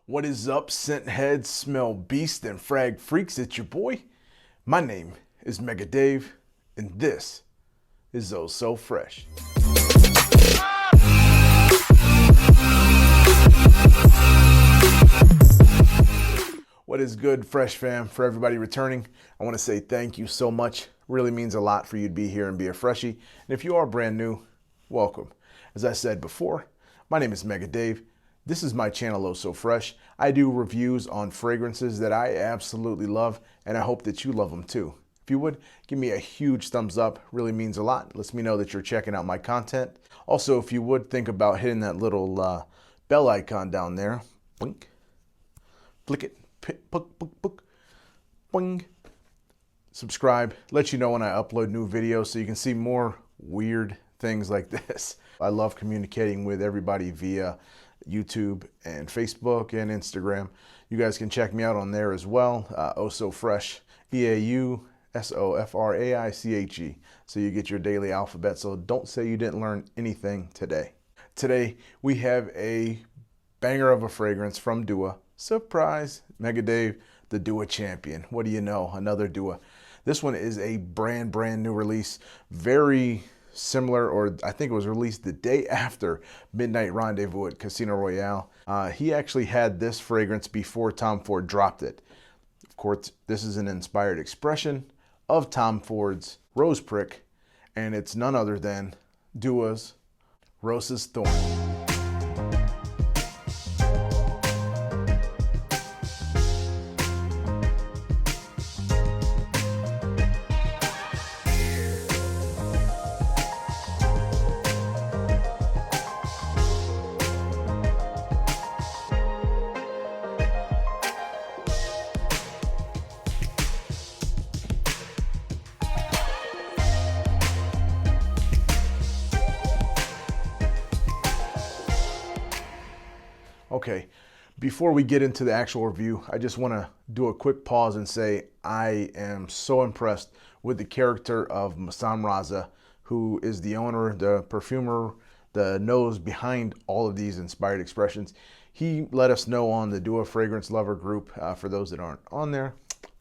What is up, scent heads, smell beast, and frag freaks? It's your boy. My name is Mega Dave, and this is Oh So Fraiche. What is good, Fresh fam? For everybody returning, I want to say thank you so much. Really means a lot for you to be here and be a freshie. And if you are brand new, welcome. As I said before, my name is Mega Dave. This is my channel, Oh So Fraiche. I do reviews on fragrances that I absolutely love, and I hope that you love them too. If you would, give me a huge thumbs up. Really means a lot. Lets me know that you're checking out my content. Also, if you would, think about hitting that little bell icon down there. Blink. Flick it. Boing. Subscribe. Let you know when I upload new videos so you can see more weird things like this. I love communicating with everybody via YouTube and Facebook and Instagram. You guys can check me out on there as well. Oh So Fraiche, EAUSOFRAICHE. So you get your daily alphabet. So don't say you didn't learn anything today. Today we have a banger of a fragrance from Dua. Surprise, Mega Dave, the Dua champion. What do you know? Another Dua. This one is a brand new release. Very similar, or I think it was released the day after Midnight Rendezvous at Casino Royale. He actually had this fragrance before Tom Ford dropped it. Of course, this is an inspired expression of Tom Ford's Rose Prick, and it's none other than Dua's Rosas Thorn. Okay, before we get into the actual review, I just want to do a quick pause and say I am so impressed with the character of Massam Raza, who is the owner, the perfumer, the nose behind all of these inspired expressions. He let us know on the Dua Fragrance Lover group. For those that aren't on there,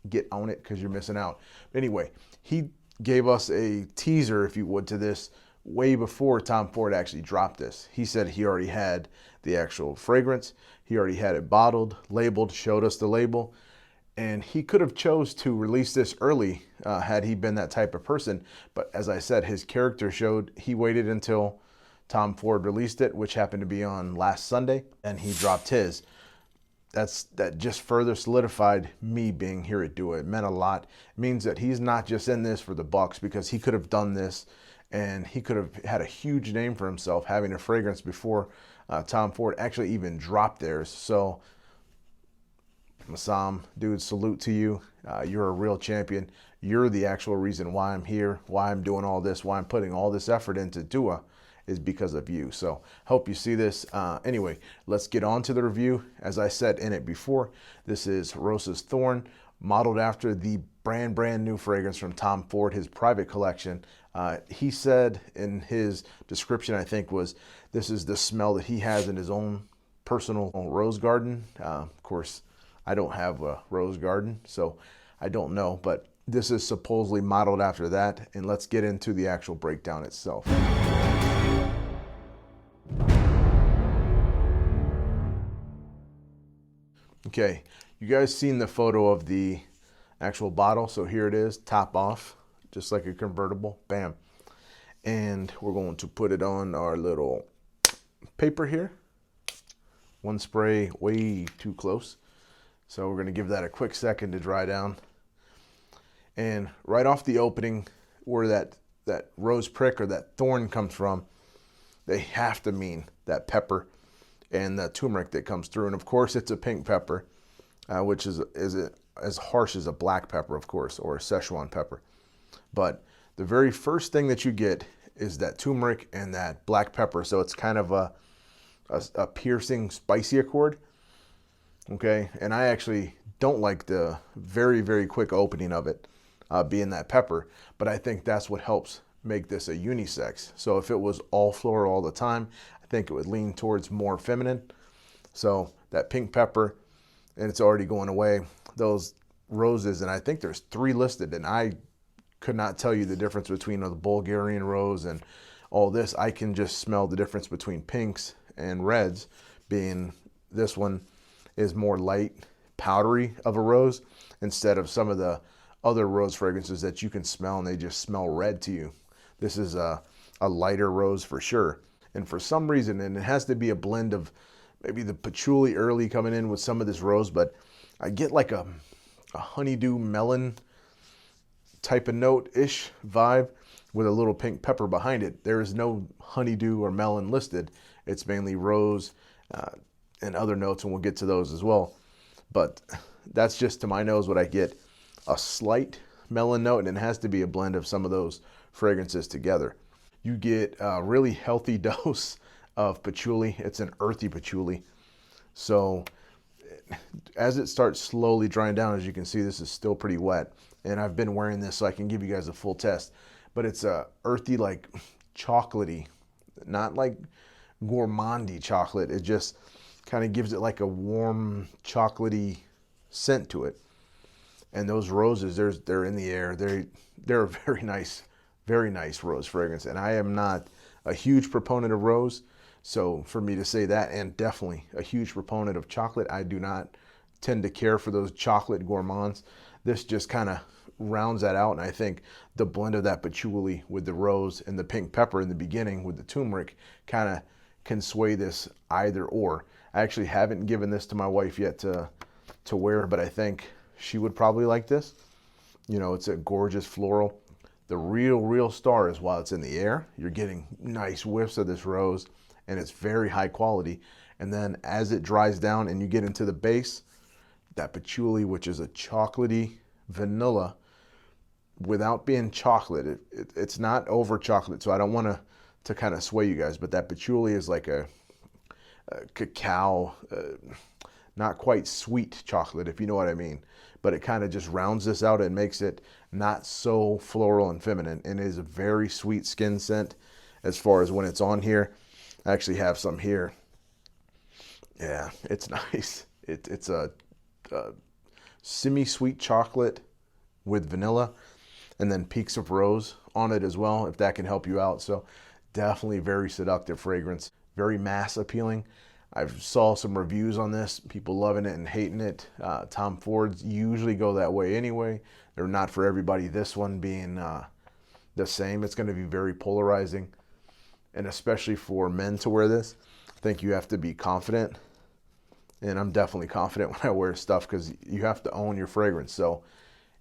get on it because you're missing out. But anyway, he gave us a teaser, if you would, to this way before Tom Ford actually dropped this. He said he already had the actual fragrance. He already had it bottled, labeled, showed us the label. And he could have chose to release this early had he been that type of person. But as I said, his character showed he waited until Tom Ford released it, which happened to be on last Sunday, and he dropped his. That just further solidified me being here at Dua. It meant a lot. It means that he's not just in this for the bucks, because he could have done this and he could have had a huge name for himself having a fragrance before Tom Ford actually even dropped theirs. So Massam, dude, salute to you. You're a real champion. You're the actual reason why I'm here, why I'm doing all this, why I'm putting all this effort into Dua is because of you. So hope you see this. Anyway, let's get on to the review. As I said in it before, this is Rosas Thorn, modeled after the brand new fragrance from Tom Ford, his private collection. He said in his description, I think, was this is the smell that he has in his own personal rose garden. Of course, I don't have a rose garden, so I don't know, but this is supposedly modeled after that. And let's get into the actual breakdown itself. Okay, you guys seen the photo of the actual bottle? So here it is, top off, just like a convertible, bam. And we're going to put it on our little paper here. One spray way too close. So we're gonna give that a quick second to dry down. And right off the opening, where that rose prick or that thorn comes from, they have to mean that pepper and the turmeric that comes through. And of course it's a pink pepper, which is as harsh as a black pepper, of course, or a Szechuan pepper. But the very first thing that you get is that turmeric and that black pepper. So it's kind of a piercing, spicy accord. Okay, and I actually don't like the very quick opening of it being that pepper, but I think that's what helps make this a unisex. So if it was all floral all the time, I think it would lean towards more feminine. So that pink pepper, and it's already going away. Those roses, and I think there's 3 listed, and I could not tell you the difference between the Bulgarian rose and all this. I can just smell the difference between pinks and reds, being this one is more light, powdery of a rose, instead of some of the other rose fragrances that you can smell and they just smell red to you. This is a lighter rose for sure. And for some reason, and it has to be a blend of maybe the patchouli early coming in with some of this rose, but I get like a honeydew melon type of note-ish vibe with a little pink pepper behind it. There is no honeydew or melon listed. It's mainly rose and other notes, and we'll get to those as well. But that's just to my nose what I get. A slight melon note, and it has to be a blend of some of those fragrances together. You get a really healthy dose of patchouli. It's an earthy patchouli. So as it starts slowly drying down, as you can see, this is still pretty wet. And I've been wearing this so I can give you guys a full test. But it's a earthy, like chocolatey, not like gourmandy chocolate. It just kind of gives it like a warm chocolatey scent to it. And those roses, they're in the air. They're a very nice rose fragrance. And I am not a huge proponent of rose, so for me to say that, and definitely a huge proponent of chocolate, I do not tend to care for those chocolate gourmands. This just kind of rounds that out, and I think the blend of that patchouli with the rose and the pink pepper in the beginning with the turmeric kind of can sway this either or. I actually haven't given this to my wife yet to wear, but I think she would probably like this. You know, it's a gorgeous floral. The real star is while it's in the air, you're getting nice whiffs of this rose, and it's very high quality. And then as it dries down and you get into the base, that patchouli, which is a chocolatey vanilla, without being chocolate, it's not over chocolate, so I don't want to kind of sway you guys, but that patchouli is like a cacao, not quite sweet chocolate, if you know what I mean. But it kind of just rounds this out and makes it not so floral and feminine. And it is a very sweet skin scent as far as when it's on here. I actually have some here. Yeah, it's nice. It's a semi-sweet chocolate with vanilla and then peaks of rose on it as well, if that can help you out. So definitely very seductive fragrance, very mass appealing. I saw some reviews on this, people loving it and hating it. Tom Fords usually go that way anyway. They're not for everybody. This one being the same, it's going to be very polarizing. And especially for men to wear this, I think you have to be confident. And I'm definitely confident when I wear stuff because you have to own your fragrance. So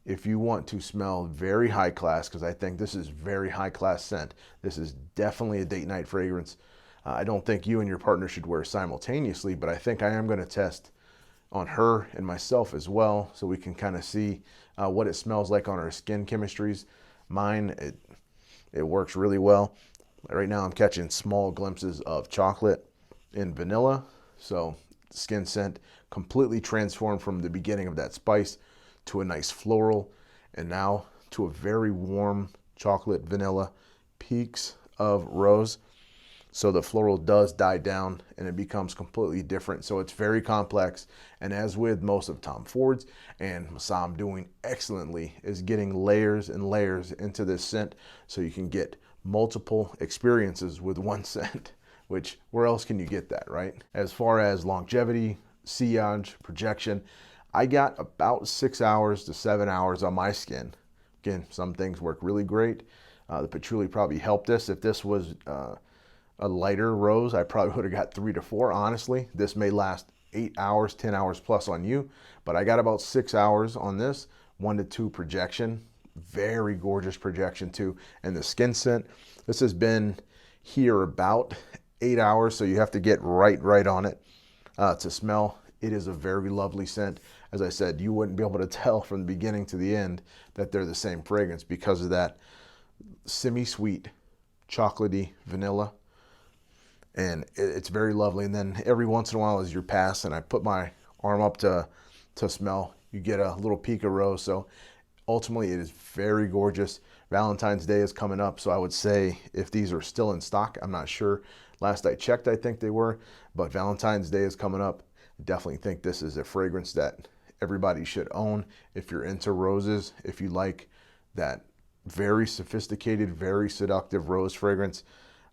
if you want to smell very high class, because I think this is very high class scent, this is definitely a date night fragrance. I don't think you and your partner should wear simultaneously, but I think I am going to test on her and myself as well, so we can kind of see what it smells like on our skin chemistries. Mine, it works really well. Right now I'm catching small glimpses of chocolate and vanilla, so skin scent completely transformed from the beginning of that spice to a nice floral, and now to a very warm chocolate vanilla, peaks of rose. So the floral does die down and it becomes completely different. So it's very complex. And as with most of Tom Ford's, and Massam doing excellently, is getting layers and layers into this scent so you can get multiple experiences with one scent, which where else can you get that, right? As far as longevity, sillage, projection, I got about 6 hours to 7 hours on my skin. Again, some things work really great. The patchouli probably helped this. If this was a lighter rose, I probably would have got 3 to 4. Honestly, this may last 8 hours, 10 hours plus on you, but I got about 6 hours on this. 1 to 2 projection, very gorgeous projection too. And the skin scent, this has been here about 8 hours, so you have to get right on it to smell. It is a very lovely scent. As I said, you wouldn't be able to tell from the beginning to the end that they're the same fragrance because of that semi-sweet, chocolatey vanilla. And it's very lovely. And then every once in a while as you're passing, I put my arm up to smell, you get a little peak of rose. So ultimately it is very gorgeous. Valentine's Day is coming up, so I would say if these are still in stock, I'm not sure. Last I checked, I think they were, but Valentine's Day is coming up. Definitely think this is a fragrance that everybody should own if you're into roses, if you like that very sophisticated, very seductive rose fragrance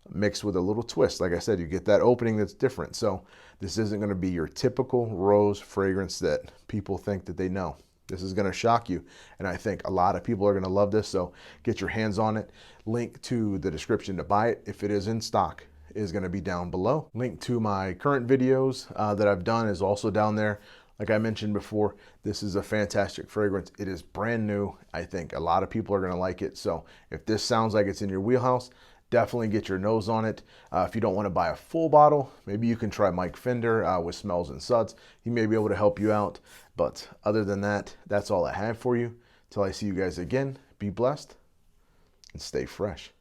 mixed with a little twist. Like I said, you get that opening that's different. So this isn't going to be your typical rose fragrance that people think that they know. This is going to shock you, and I think a lot of people are going to love this. So get your hands on it. Link to the description to buy it if it is in stock is going to be down below. Link to my current videos that I've done is also down there. Like I mentioned before, this is a fantastic fragrance. It is brand new. I think a lot of people are going to like it. So if this sounds like it's in your wheelhouse, definitely get your nose on it. If you don't want to buy a full bottle, maybe you can try Mike Fender with Smells and Suds. He may be able to help you out. But other than that, that's all I have for you. Till I see you guys again, be blessed and stay fresh.